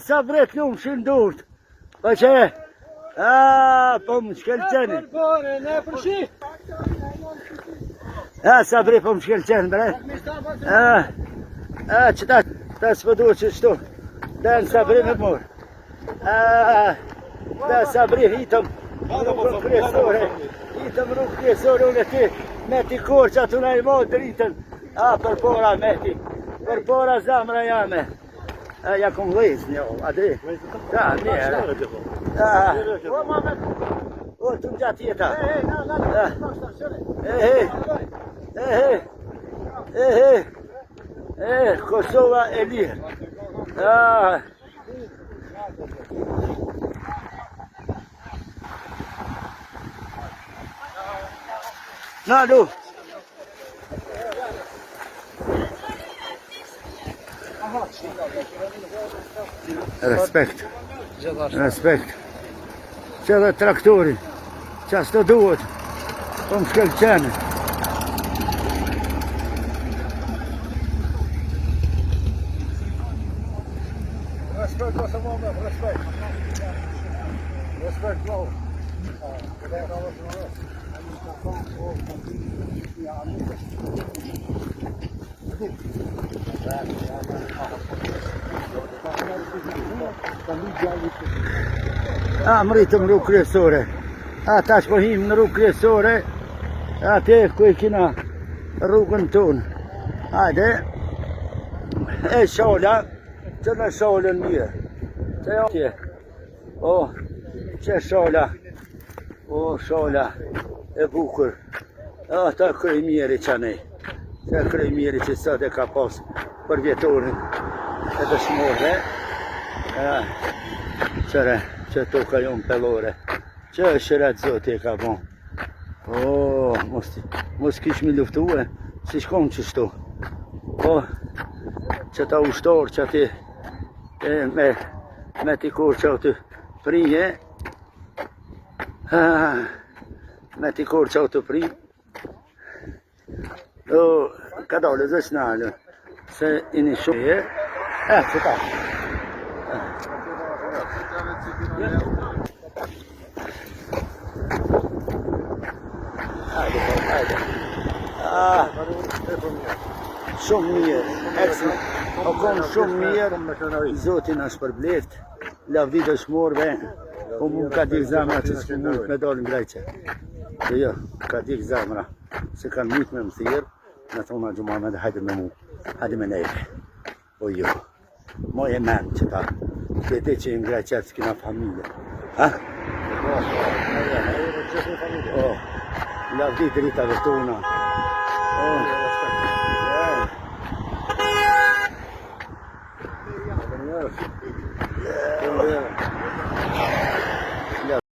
Sa bret lumë shindurt. Po që? Po më shkelqeni. Sa bret po më shkelqeni, bre. Që ta s'pëdu që shtu. Da në sabri me mor. Da sabri hitëm rrugën kryesore. Hitëm rrugë kryesore unë ti. Me ti korë që atë në i modë dritën. Për pora me ti. Për pora zamra jame. Ja kom vëjzë një, adri. Da, mirë. O, të më gjatë jeta. Kosova e lirë. Na, du. Respekt. Respekt. Që dhe traktori. Që asë të duhet. Po më shkelqene. Respekt, vase mame, respekt. Respekt, vau. Më rritëm rrugë kryesore. Tash po him në rrugë kryesore. Ate ku e kina rrugën tonë. Hajde. E shola. Që në sholën mirë. Që jo tje. O, që shola. O, shola. E bukur. Ta krej mjeri që nej. Ta krej mjeri që sot e ka pas për vjetorin e dëshmorve. Qëre, që toka jonë pelore. Që shëret zoti e ka bon. O, mos kish mi luftue, si shkon që shtu. O, që ta ushtor që ati me t'i kur që të prije. Me t'i kur që të prije. O, ka dole zë shnalë, se i një shumë. Që ta. Shumë mirë, o konë shumë mirë, zotin është përblet, la vidë është morve, po mu ka dik zamra që s'ku mund me dalë në grejqe. Dhe jo, ka dik zamra, se kanë mujtë me më thirë, në thona Gjumame dhe hajde me mu, hajde me nejve. Po jo, moj e menë që ta, këte që i në grejqet s'kina familje. La vidë rritave tona.